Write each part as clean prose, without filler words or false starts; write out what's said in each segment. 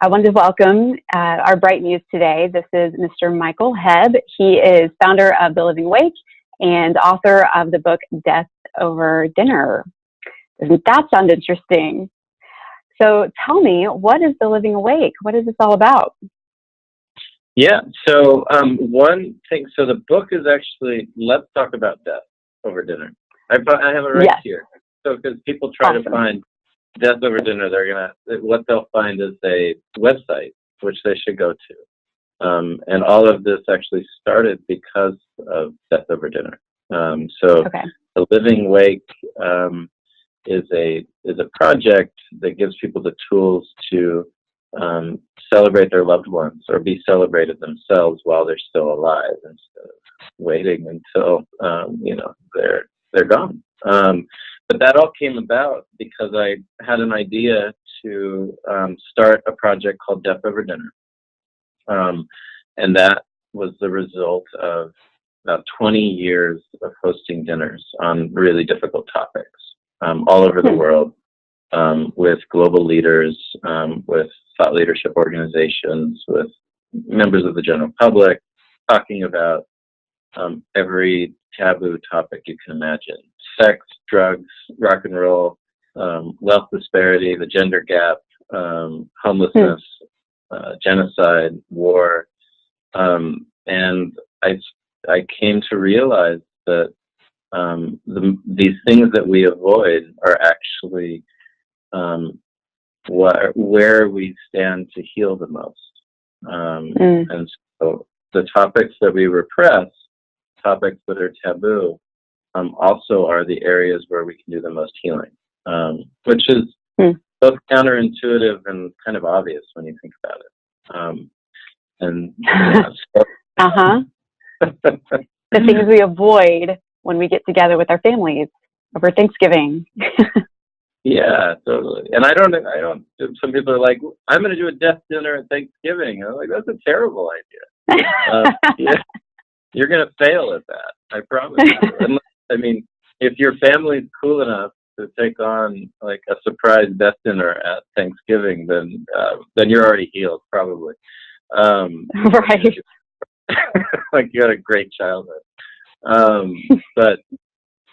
I wanted to welcome our Bright Muse today. This is Mr. Michael Hebb. He is founder of The Living Wake and author of the book Death Over Dinner. Doesn't that sound interesting? So tell me, what is The Living Awake? What is this all about? Yeah, so one thing, so the book is actually, let's talk about death over dinner. I have it right here. So because people try to find Death Over Dinner, what they'll find is a website, which they should go to. And all of this actually started because of Death Over Dinner. The Living Wake is a project that gives people the tools to celebrate their loved ones or be celebrated themselves while they're still alive instead of waiting until they're gone. But that all came about because I had an idea to start a project called Death Over Dinner. And that was the result of about 20 years of hosting dinners on really difficult topics all over the world with global leaders, with thought leadership organizations, with members of the general public, talking about every taboo topic you can imagine. Sex, drugs, rock and roll, wealth disparity, the gender gap, homelessness, genocide, war. And I came to realize that these things that we avoid are actually where we stand to heal the most. And so the topics that we repress, topics that are taboo, also are the areas where we can do the most healing, which is both counterintuitive and kind of obvious when you think about it. The things we avoid when we get together with our families over Thanksgiving. Yeah, totally. And I don't, some people are like, I'm going to do a death dinner at Thanksgiving. I'm like, that's a terrible idea. You're going to fail at that. I promise you. I mean, if your family's cool enough to take on like a surprise death dinner at Thanksgiving, then you're already healed, probably. Right. Like you had a great childhood. But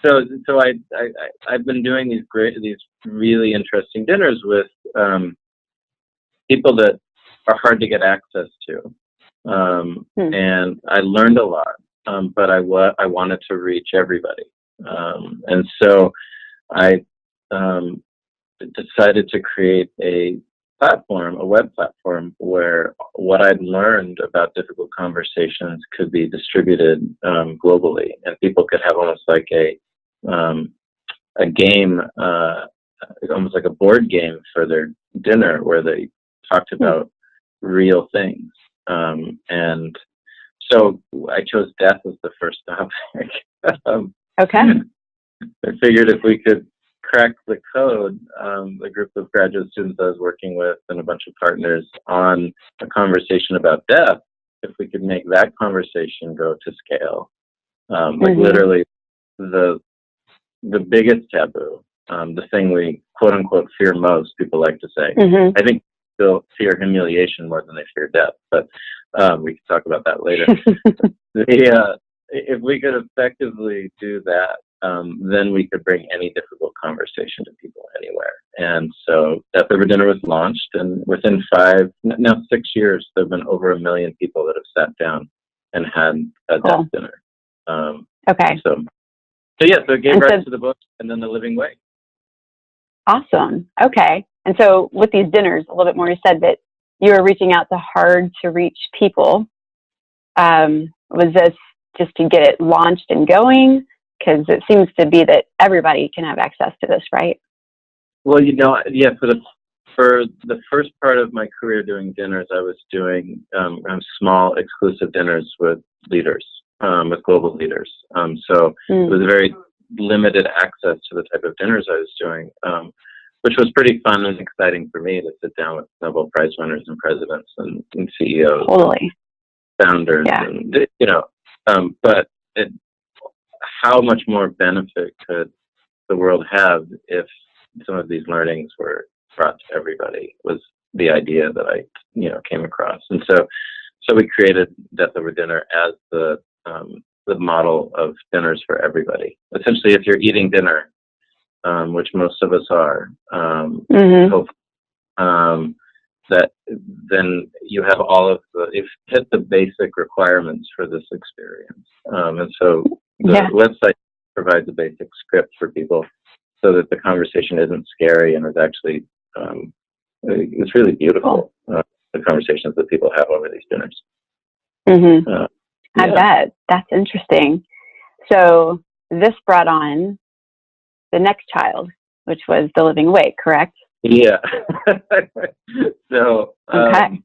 so I've been doing these really interesting dinners with people that are hard to get access to, and I learned a lot. But I wanted to reach everybody, and so I decided to create a web platform, where what I'd learned about difficult conversations could be distributed globally, and people could have almost like a game, almost like a board game for their dinner, where they talked about real things. And so I chose death as the first topic. I figured if we could crack the code, the group of graduate students I was working with and a bunch of partners on a conversation about death, if we could make that conversation go to scale, like literally the biggest taboo, the thing we quote unquote fear most, people like to say. I think they'll fear humiliation more than they fear death, but we can talk about that later. If we could effectively do that, then we could bring any difficult conversation to people anywhere. And so Death Over Dinner was launched, and within 6 years, there have been over 1 million people that have sat down and had a death dinner. So it gave rise to the book and then The Living Wake. Awesome. Okay. And so with these dinners, a little bit more, you said that you were reaching out to hard to reach people. Was this just to get it launched and going? Because it seems to be that everybody can have access to this, right? Well, for the first part of my career doing dinners, I was doing small exclusive dinners with leaders, with global leaders. So it was very limited access to the type of dinners I was doing, which was pretty fun and exciting for me to sit down with Nobel Prize winners and presidents and CEOs, founders, and but how much more benefit could the world have if some of these learnings were brought to everybody was the idea that I, came across. And so we created Death Over Dinner as the model of dinners for everybody. Essentially, if you're eating dinner, which most of us are, hopefully, that then you have you've hit the basic requirements for this experience. And so the website provides a basic script for people so that the conversation isn't scary and is actually, it's really beautiful, the conversations that people have over these dinners. I bet. That's interesting. So this brought on the next child, which was The Living Wake, correct? Yeah. So, okay.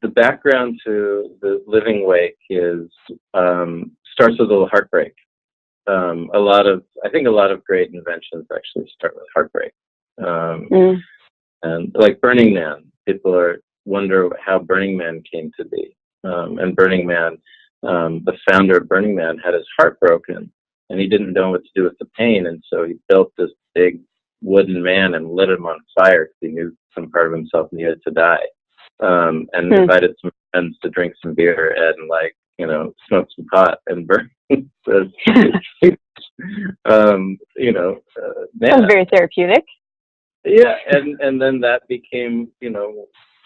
The background to The Living Wake is, starts with a little heartbreak. I think a lot of great inventions actually start with heartbreak. And like Burning Man, people wonder how Burning Man came to be. And Burning Man, the founder of Burning Man had his heart broken, and he didn't know what to do with the pain, and so he built this big wooden man and lit him on fire because he knew some part of himself needed to die. And invited some friends to drink some beer and smoke some pot and burn. Sounds very therapeutic. Yeah, and then that became,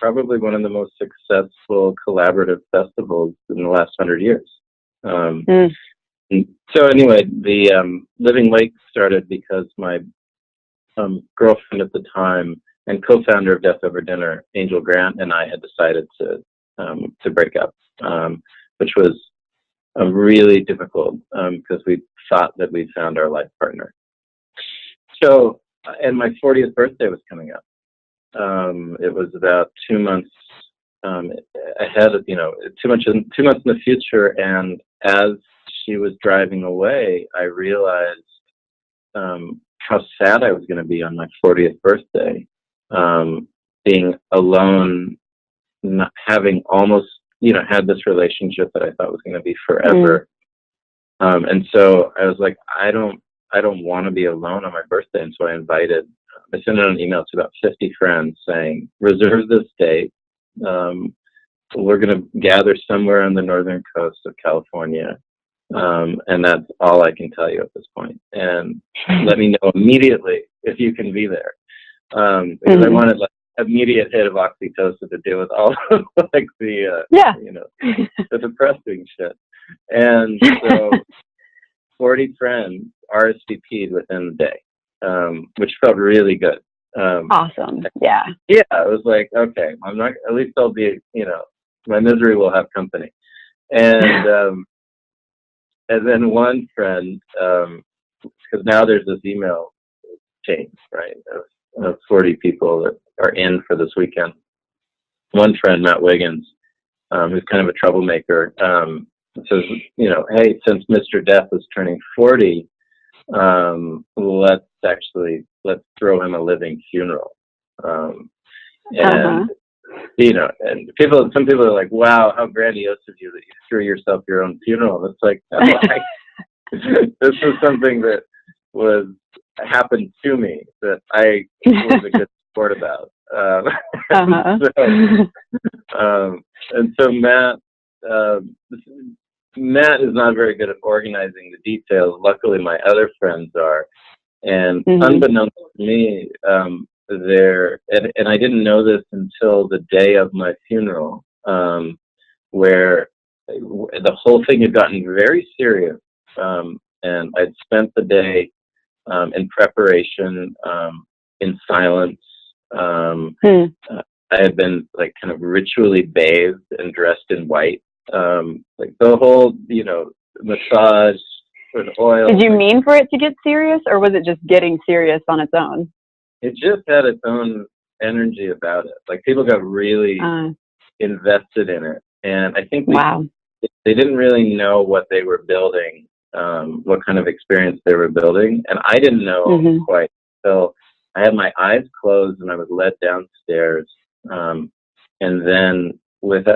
probably one of the most successful collaborative festivals in the last 100 years. So anyway, the Living Wake started because my girlfriend at the time and co-founder of Death Over Dinner, Angel Grant, and I had decided to break up, which was really difficult because we thought that we found our life partner. So, and my 40th birthday was coming up. It was about 2 months ahead of, 2 months in the future. And as she was driving away, I realized how sad I was going to be on my 40th birthday, being alone, not having almost, had this relationship that I thought was going to be forever. And so I was like, I don't want to be alone on my birthday. And so I sent out an email to about 50 friends saying, reserve this date. We're going to gather somewhere on the northern coast of California. And that's all I can tell you at this point. And let me know immediately if you can be there. Because I wanted immediate hit of oxytocin to deal with all of the depressing shit. And so 40 friends RSVP'd within the day, which felt really good. Awesome. Yeah. Yeah. I was like, okay, at least I'll be, my misery will have company. And, and then one friend, because now there's this email chain, right, of 40 people that are in for this weekend. One friend, Matt Wiggins, who's kind of a troublemaker, says, hey, since Mr. Death is turning 40, let's throw him a living funeral. And some people are like, wow, how grandiose of you that you threw yourself your own funeral. It's like, this was something that happened to me that I was a good sport about. And so Matt is not very good at organizing the details. Luckily, my other friends are. And unbeknownst to me, and I didn't know this until the day of my funeral, where the whole thing had gotten very serious. And I'd spent the day in preparation, in silence. I had been kind of ritually bathed and dressed in white. The whole, massage with oil. Did you mean for it to get serious, or was it just getting serious on its own? It just had its own energy about it. People got really invested in it. And I think they didn't really know what they were building, what kind of experience they were building. And I didn't know quite. So I had my eyes closed and I was led downstairs. And then with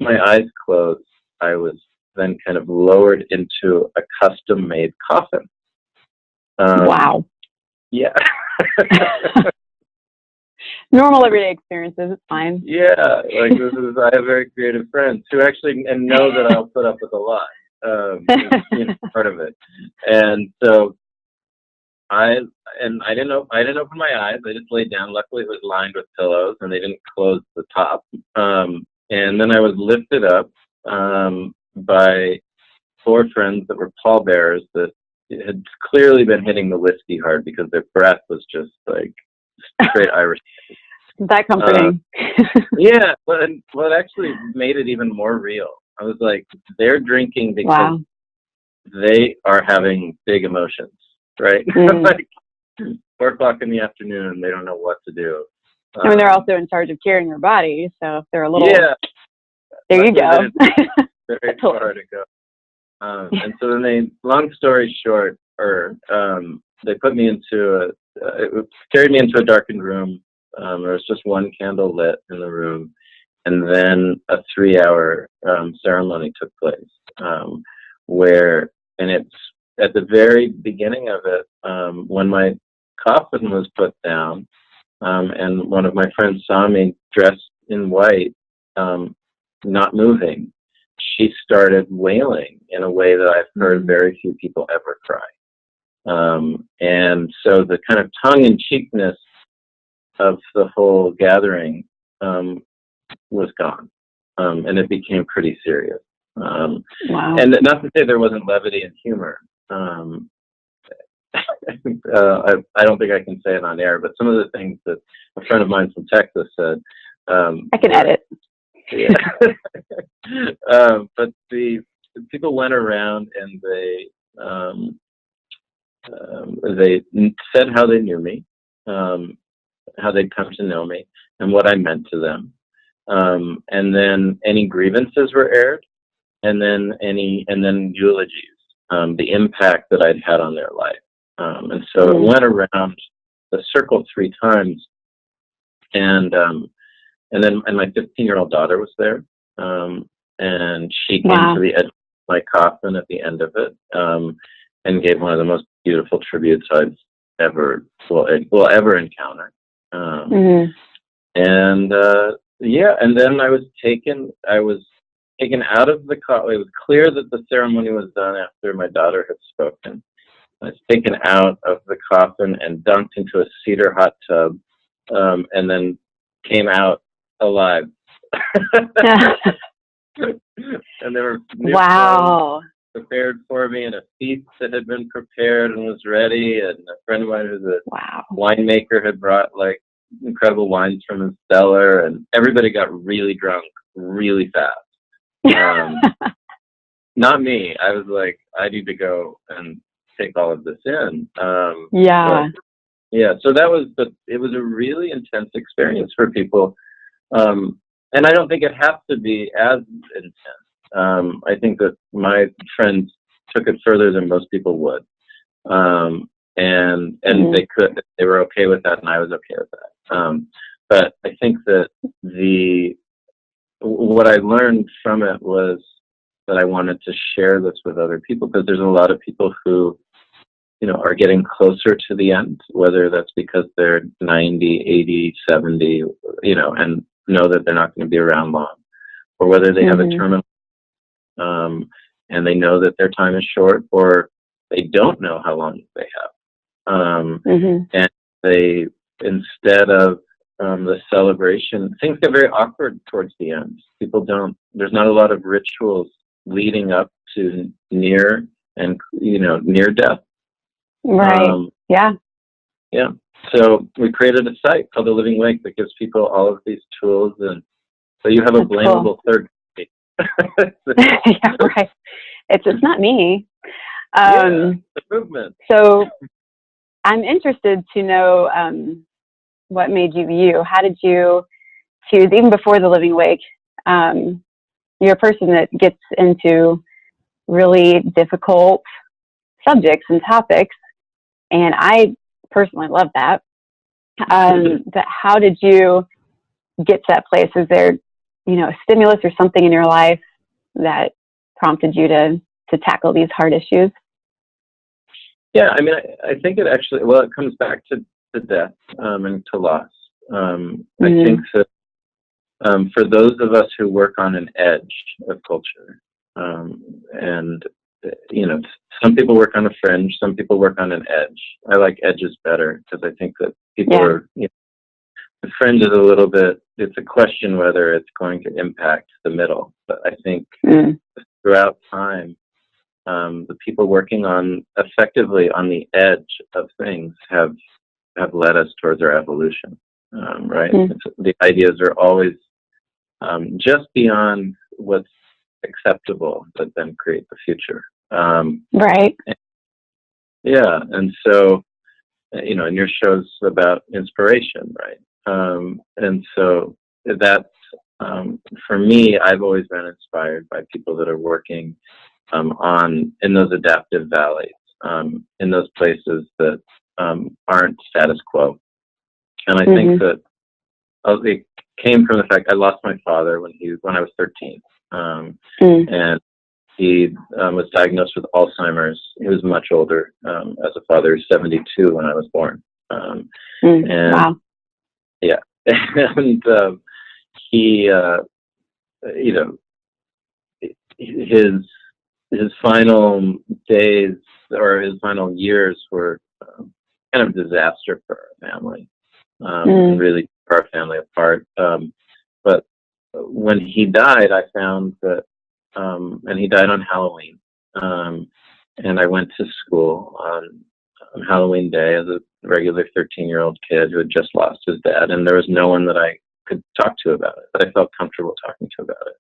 my eyes closed, I was then kind of lowered into a custom-made coffin. Wow. Yeah. Normal everyday experiences, it's fine. Yeah, like I have very creative friends who actually and know that I'll put up with a lot. Part of it, and so I didn't open my eyes. I just laid down. Luckily, it was lined with pillows, and they didn't close the top. And then I was lifted up by 4 friends that were pallbearers that had clearly been hitting the whiskey hard because their breath was just like straight Irish. That comforting. Yeah, but what actually made it even more real, I was like, they're drinking because they are having big emotions, right? Like 4 o'clock in the afternoon, they don't know what to do. I mean, they're also in charge of curing your body, so if they're a little... Yeah. There you go. Very far to go. And so then long story short, they put me into carried me into a darkened room. There was just one candle lit in the room, and then a 3-hour ceremony took place, and it's at the very beginning of it, when my coffin was put down, and one of my friends saw me dressed in white, not moving, she started wailing in a way that I've heard very few people ever cry. And so the kind of tongue-in-cheekness of the whole gathering was gone, and it became pretty serious. Wow. And not to say there wasn't levity and humor. I don't think I can say it on air, but some of the things that a friend of mine from Texas said. I can edit. Yeah. But the people went around and they said how they knew me, how they'd come to know me, and what I meant to them. And then any grievances were aired, and then eulogies, the impact that I'd had on their life. And so it went around the circle 3 times, and my 15-year-old daughter was there, and she came to the edge of my coffin at the end of it, and gave one of the most beautiful tributes I've ever encounter. And then I was taken out of the coffin. It was clear that the ceremony was done after my daughter had spoken. I was taken out of the coffin and dunked into a cedar hot tub, and then came out alive. And there were new clothes prepared for me, and a feast that had been prepared and was ready, and a friend of mine who's a winemaker had brought like incredible wines from his cellar, and everybody got really drunk really fast. Not me. I was like, I need to go and take all of this in. So it was a really intense experience for people. And I don't think it has to be as intense. I think that my friends took it further than most people would. And they were okay with that, and I was okay with that. But I think that what I learned from it was that I wanted to share this with other people, because there's a lot of people who, are getting closer to the end, whether that's because they're 90, 80, 70, and know that they're not going to be around long, or whether they have a terminal, and they know that their time is short, or they don't know how long they have. And they, instead of the celebration, things get very awkward towards the end. There's not a lot of rituals leading up to near death. Right. Yeah. So we created a site called The Living Lake that gives people all of these tools, and so you have a blamable third party. Yeah, right. It's not me. The movement. So I'm interested to know what made you you. How did you choose, even before The Living Wake, you're a person that gets into really difficult subjects and topics, and I personally love that. But how did you get to that place? Is there, a stimulus or something in your life that prompted you to tackle these hard issues? Yeah, I mean, I think it actually, it comes back to to death and to loss. I think that for those of us who work on an edge of culture, and some people work on a fringe, some people work on an edge. I like edges better because I think that people are, the fringe is a little bit, it's a question whether it's going to impact the middle. But I think throughout time, the people working on effectively on the edge of things have led us towards our evolution, right? The ideas are always just beyond what's acceptable that then create the future. Right. Yeah, and so, and your show's about inspiration, right? And so that's, for me, I've always been inspired by people that are working in those adaptive valleys, in those places that aren't status quo. And I think that it came from the fact I lost my father when I was 13, and he was diagnosed with Alzheimer's. He was much older as a father. He was 72 when I was born. And wow. Yeah, and he, his final days or his final years were kind of a disaster for our family, and really tore our family apart. But when he died, I found that, and he died on Halloween, and I went to school on Halloween Day as a regular 13-year-old kid who had just lost his dad, and there was no one that I could talk to about it, that I felt comfortable talking to about it.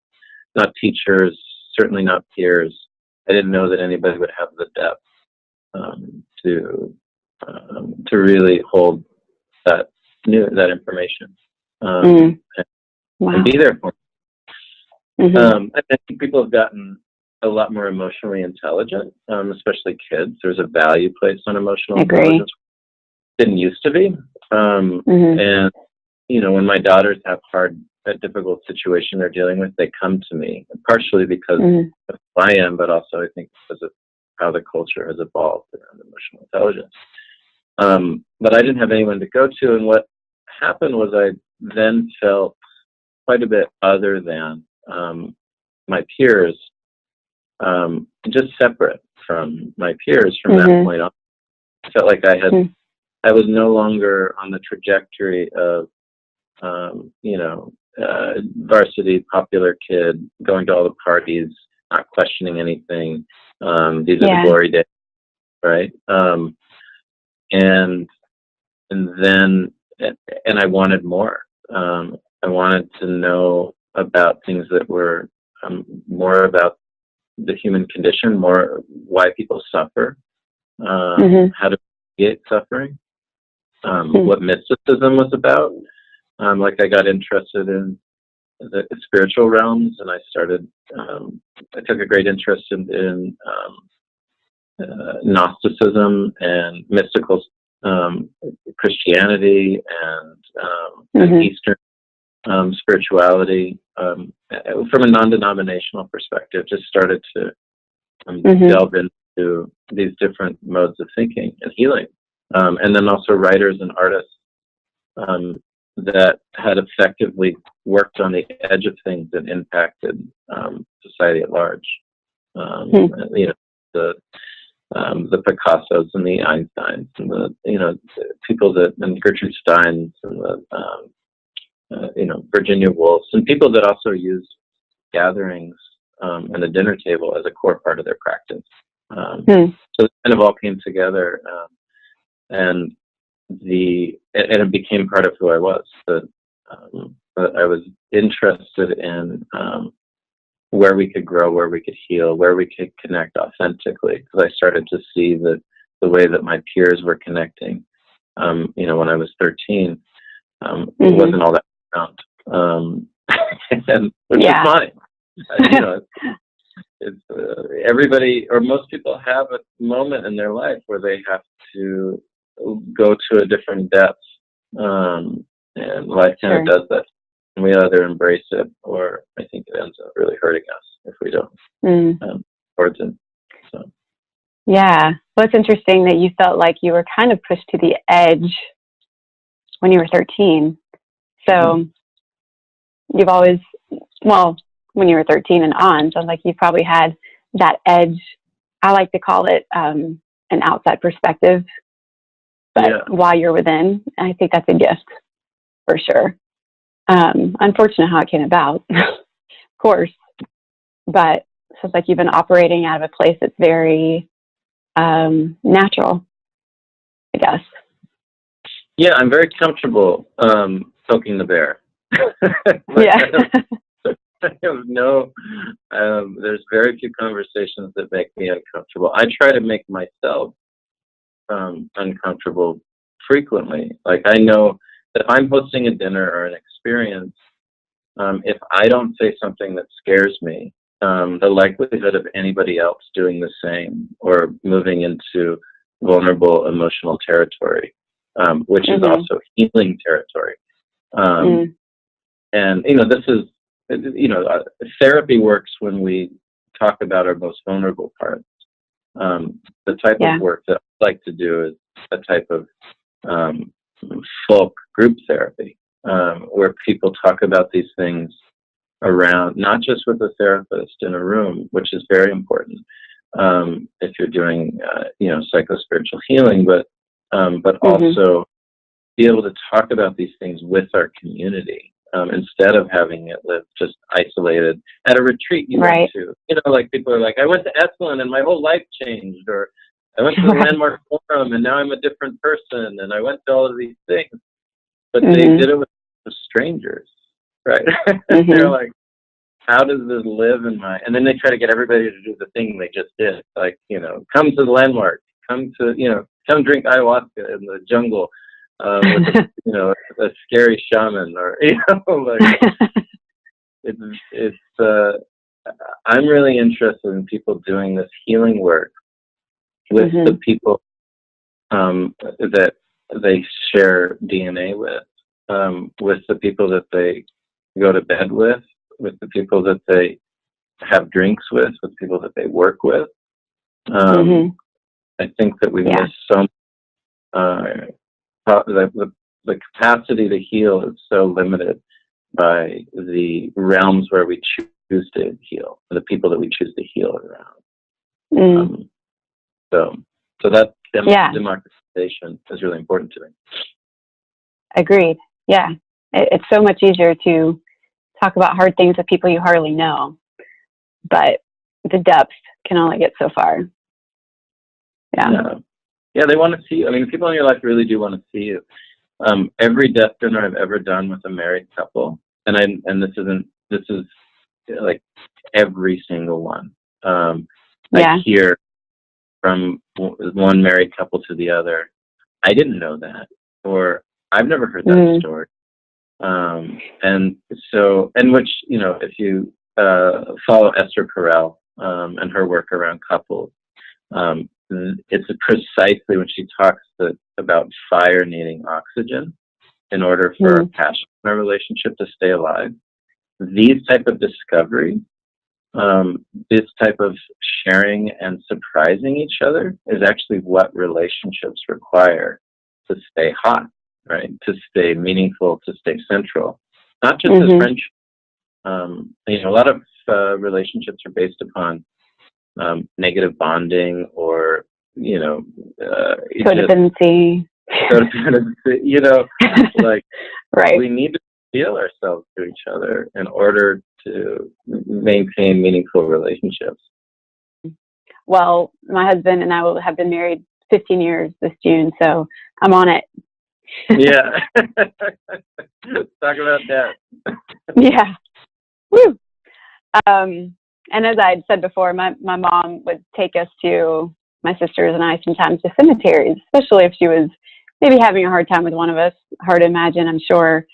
Not teachers, certainly not peers. I didn't know that anybody would have the depth to really hold that information and be there for me. I think people have gotten a lot more emotionally intelligent, especially kids. There's a value placed on emotional intelligence. Didn't used to be. And when my daughters have a difficult situation they're dealing with, they come to me, partially because of who I am, but also I think because of how the culture has evolved around emotional intelligence. But I didn't have anyone to go to, and what happened was I then felt quite a bit other than my peers, just separate from my peers from that point on. I felt like I was no longer on the trajectory of varsity popular kid, going to all the parties, not questioning anything. These are the glory days, right? And I wanted more. I wanted to know about things that were more about the human condition, more why people suffer, how to mitigate suffering, what mysticism was about. I got interested in the spiritual realms, and I took a great interest in Gnosticism and mystical Christianity and Eastern spirituality. From a non-denominational perspective, just started to delve into these different modes of thinking and healing. And then also writers and artists that had effectively worked on the edge of things that impacted society at large. The Picassos and the Einsteins and the people and Gertrude Steins and the Virginia Woolfs, and people that also used gatherings and the dinner table as a core part of their practice. So it kind of all came together, and it became part of who I was. But I was interested in where we could grow, where we could heal, where we could connect authentically. Because I started to see that the way that my peers were connecting, when I was 13, it wasn't all that around, and which is fine. It's everybody or most people have a moment in their life where they have to go to a different depth, and life kind of does that, and we either embrace it or I think it ends up really hurting us if we don't towards it. So well, it's interesting that you felt like you were kind of pushed to the edge when you were 13. So you've always, well, when you were 13 and on, sounds like you've probably had that edge. I like to call it an outside perspective, but while you're within, I think that's a gift for sure. Unfortunate how it came about, of course, but it sounds like you've been operating out of a place that's very natural, I guess. Yeah, I'm very comfortable poking the bear. I have no, there's very few conversations that make me uncomfortable. I try to make myself uncomfortable frequently. Like, I know that if I'm hosting a dinner or an experience, if I don't say something that scares me, the likelihood of anybody else doing the same or moving into vulnerable emotional territory, which is also healing territory. And, this is, therapy works when we talk about our most vulnerable parts. The type of work that I like to do is a type of folk group therapy, where people talk about these things around, not just with a therapist in a room, which is very important if you're doing, psychospiritual healing, but also be able to talk about these things with our community. Instead of having it live just isolated at a retreat you went to. Like, people are like, I went to Esalen and my whole life changed, or I went to the Landmark Forum and now I'm a different person, and I went to all of these things. But they did it with strangers, right? They're like, how does this live in my... And then they try to get everybody to do the thing they just did. Like, come to the Landmark, come drink ayahuasca in the jungle. With a scary shaman, or like, I'm really interested in people doing this healing work with the people that they share DNA with the people that they go to bed with the people that they have drinks with people that they work with. I think that we miss some. The capacity to heal is so limited by the realms where we choose to heal, the people that we choose to heal around. So that democratization is really important to me. Agreed. Yeah, it's so much easier to talk about hard things with people you hardly know, but the depth can only get so far. Yeah, they want to see you. I mean, people in your life really do want to see you. Every death dinner I've ever done with a married couple, and this is like every single one. I hear from one married couple to the other, I didn't know that, or I've never heard that story. And which, if you follow Esther Perel and her work around couples, it's precisely when she talks about fire needing oxygen in order for our passion in our relationship to stay alive. These type of discovery, this type of sharing and surprising each other is actually what relationships require to stay hot, right? To stay meaningful, to stay central, not just as friendship. A lot of relationships are based upon negative bonding, or codependency. Like, we need to feel ourselves to each other in order to maintain meaningful relationships. Well, my husband and I will have been married 15 years this June, so I'm on it. Yeah. Talk about that. Yeah. Woo. And as I had said before, my mom would take us to, my sisters and I, sometimes to cemeteries, especially if she was maybe having a hard time with one of us. Hard to imagine, I'm sure.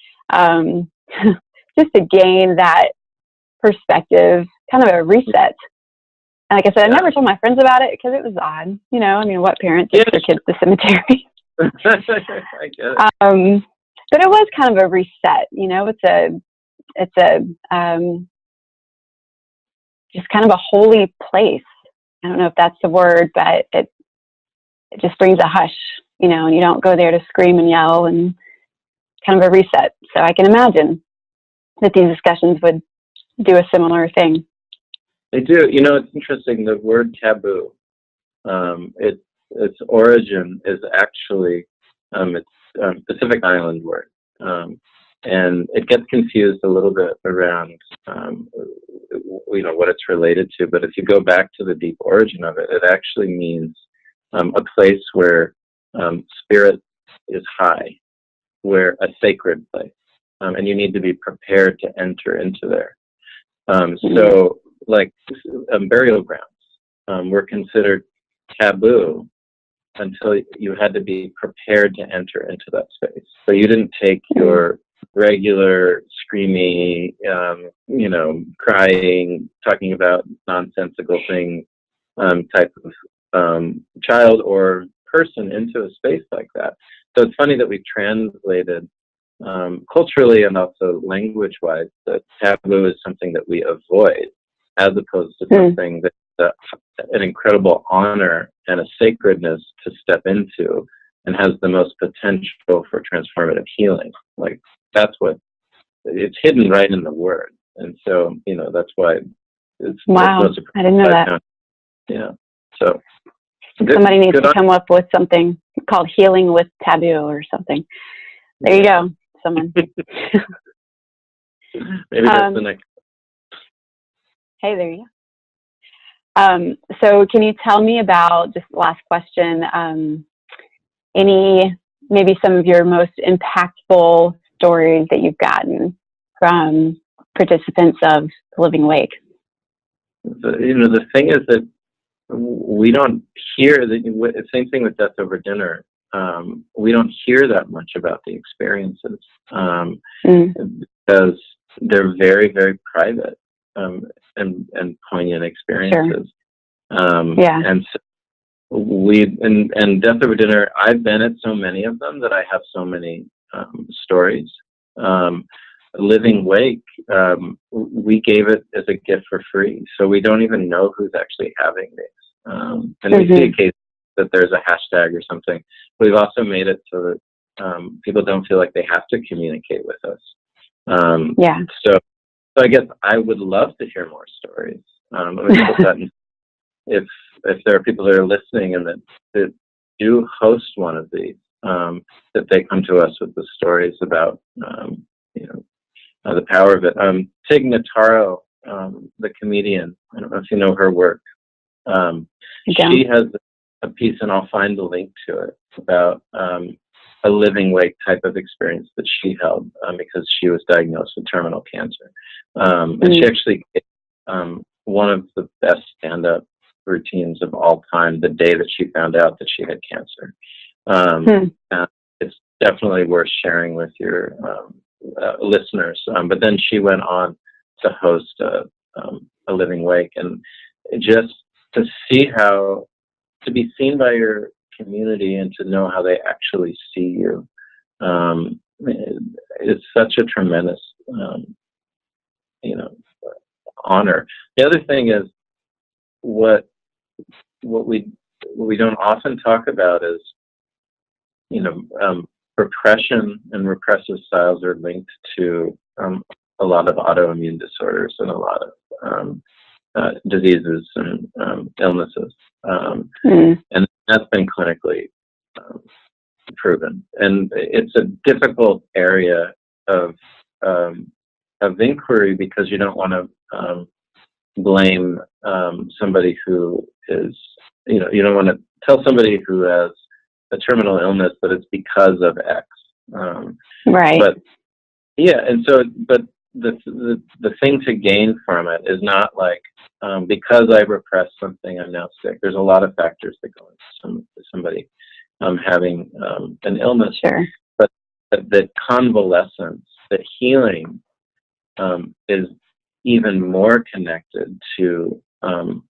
Just to gain that perspective, kind of a reset. And like I said, I never told my friends about it because it was odd. What parent takes their kids to cemetery? I get it. But it was kind of a reset. It's a just kind of a holy place. I don't know if that's the word, but it just brings a hush, and you don't go there to scream and yell and kind of a reset. So I can imagine that these discussions would do a similar thing. They do. You know, it's interesting. The word taboo, its origin is actually it's a Pacific Island word, and it gets confused a little bit around what it's related to. But if you go back to the deep origin of it, it actually means a place where spirit is high, where a sacred place, and you need to be prepared to enter into there. So, like burial grounds were considered taboo until you had to be prepared to enter into that space. So you didn't take your regular screamy, crying, talking about nonsensical things type of child or person into a space like that. So it's funny that we've translated culturally and also language-wise that taboo is something that we avoid, as opposed to something that's an incredible honor and a sacredness to step into and has the most potential for transformative healing. Like, that's what it's hidden right in the word. And so, that's why it's wow. I didn't know that. Yeah. So somebody needs to come up with something called healing with taboo or something. There you go. Someone. Maybe that's the next. Hey, there you go. So can you tell me about, just last question, maybe some of your most impactful stories that you've gotten from participants of Living Wake? The thing is that we don't hear the same thing with Death Over Dinner. We don't hear that much about the experiences because they're very, very private and poignant experiences. Sure. And so and Death Over Dinner, I've been at so many of them that I have so many stories. Living Wake, we gave it as a gift for free, so we don't even know who's actually having these. And we see a case that there's a hashtag or something. We've also made it so that people don't feel like they have to communicate with us. So I guess I would love to hear more stories. Let me put that in, if there are people that are listening and that do host one of these, that they come to us with the stories about the power of it. Tig Notaro, the comedian, I don't know if you know her work. She has a piece, and I'll find the link to it, about a living wake type of experience that she held because she was diagnosed with terminal cancer. And she actually gave one of the best stand-up routines of all time the day that she found out that she had cancer. It's definitely worth sharing with your listeners. But then she went on to host a living wake, and just to see to be seen by your community and to know how they actually see you, it's such a tremendous honor. The other thing is what we don't often talk about is repression and repressive styles are linked to a lot of autoimmune disorders and a lot of diseases and illnesses, and that's been clinically proven. And it's a difficult area of inquiry because you don't want to blame somebody who is, you don't want to tell somebody who has a terminal illness that it's because of X. Right. But yeah, and so, but the thing to gain from it is not like, because I repressed something, I'm now sick. There's a lot of factors that go into somebody having an illness. Sure. But the convalescence, the healing, is even more connected to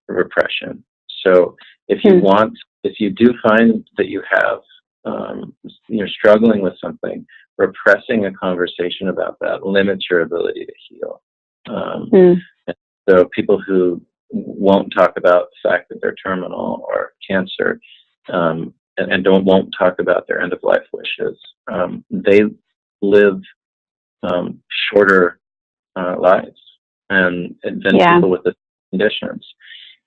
repression. So if you do find that you have, you're struggling with something, repressing a conversation about that limits your ability to heal. And so people who won't talk about the fact that they're terminal or cancer, and won't talk about their end-of-life wishes, they live shorter lives than people with the conditions.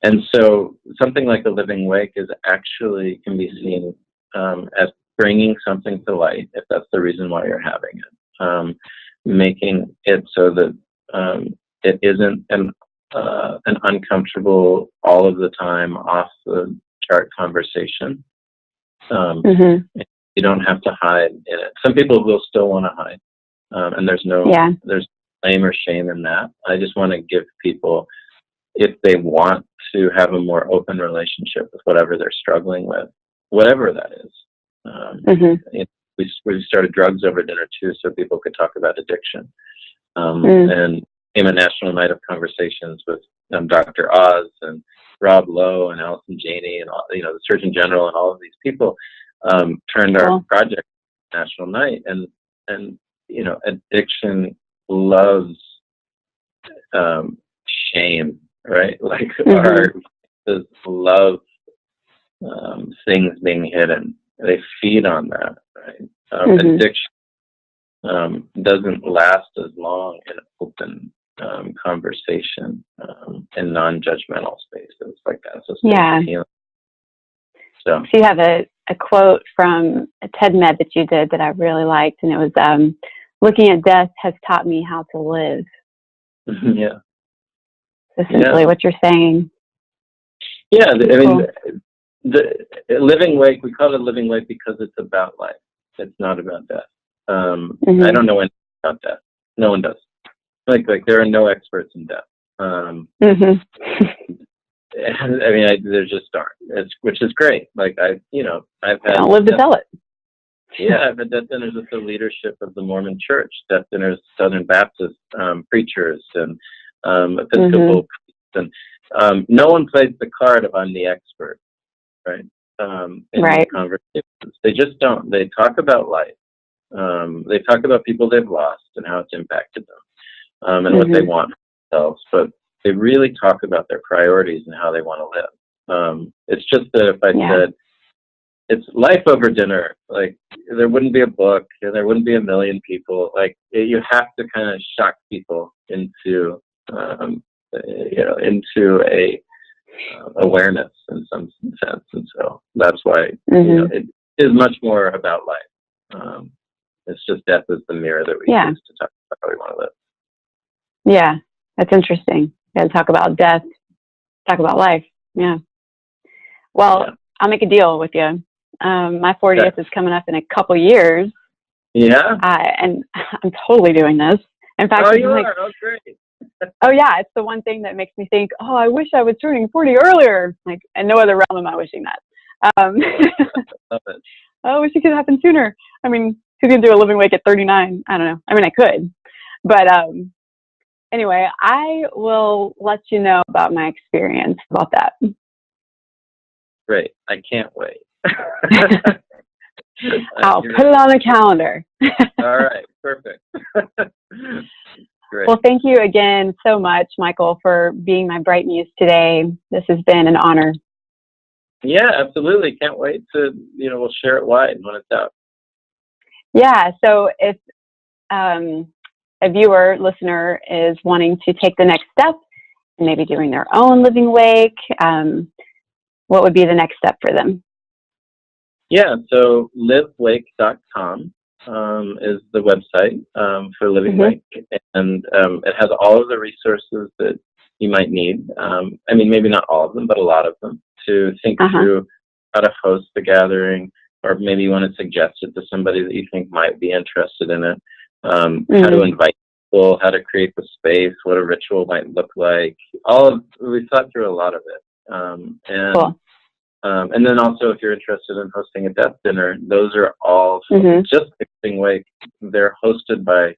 And so something like a living wake is actually can be seen as bringing something to light, if that's the reason why you're having it, making it so that it isn't an uncomfortable, all of the time, off the chart conversation. You don't have to hide in it. Some people will still want to hide, and there's blame or shame in that. I just want to give people, if they want to have a more open relationship with whatever they're struggling with, whatever that is. We started Drugs Over Dinner too, so people could talk about addiction. And came a national night of conversations with Dr. Oz and Rob Lowe and Allison Janney and all, the Surgeon General and all of these people turned our project national night. And addiction loves shame, right? Like our love things being hidden. They feed on that, right? Addiction doesn't last as long in open conversation in non-judgmental spaces like that. So So you have a quote from a TED Med that you did that I really liked, and it was, looking at death has taught me how to live. Essentially what you're saying. Yeah, I mean, the living wake, we call it living wake because it's about life. It's not about death. I don't know anything about death. No one does. Like there are no experts in death. I mean, there just aren't. Which is great. Like I've had. Don't live to tell it. Yeah, I've had death dinners with the leadership of the Mormon Church, death dinners, Southern Baptist preachers, and Episcopal priests, and no one plays the card of I'm the expert, right? In these conversations, they just don't. They talk about life. They talk about people they've lost and how it's impacted them, and what they want for themselves. But they really talk about their priorities and how they want to live. It's just that if I said it's life over dinner, like there wouldn't be a book and there wouldn't be a million people. Like you have to kind of shock people into into a awareness in some sense, and so that's why it is much more about life. It's just death is the mirror that we use to talk about how we want to live. Yeah, that's interesting. Yeah, talk about death, talk about life. Yeah. Well, I'll make a deal with you. My 40th is coming up in a couple years. Yeah. And I'm totally doing this. In fact, you are. Oh, great. Oh yeah, it's the one thing that makes me think, oh, I wish I was turning 40 earlier. Like, and no other realm am I wishing that. Love it. I wish it could happen sooner. I mean, who can do a living wake at 39? I don't know. I mean, I could, but anyway, I will let you know about my experience about that. Great. I can't wait. I'll put it on the calendar. All right. Perfect. Great. Well, thank you again so much, Michael, for being my Bright Muse today. This has been an honor. Yeah, absolutely. Can't wait to, we'll share it wide when it's out. Yeah. So if a viewer, listener is wanting to take the next step and maybe doing their own living wake, what would be the next step for them? Yeah. So livewake.com. Is the website for Living Wake, and it has all of the resources that you might need. I mean, maybe not all of them, but a lot of them to think through how to host the gathering, or maybe you want to suggest it to somebody that you think might be interested in it. How to invite people, how to create the space, what a ritual might look like. We thought through a lot of it. Cool. And then also, if you're interested in hosting a death dinner, those are all just Living Wake. They're hosted by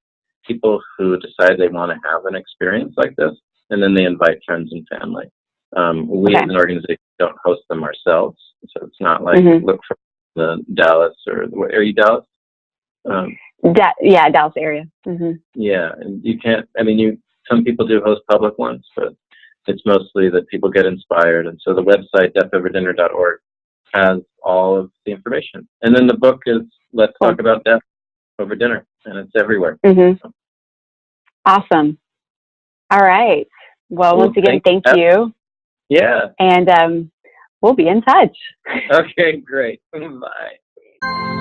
people who decide they want to have an experience like this, and then they invite friends and family. We as an organization don't host them ourselves, so it's not like look for the Dallas or are you Dallas? Dallas area. Yeah, and you can't. I mean, some people do host public ones, but it's mostly that people get inspired. And so the website, deathoverdinner.org, has all of the information. And then the book is Let's Talk About Death Over Dinner. and it's everywhere. Mm-hmm. Awesome. All right. Well, once again, thank you. Yeah. And we'll be in touch. Okay, great. Bye.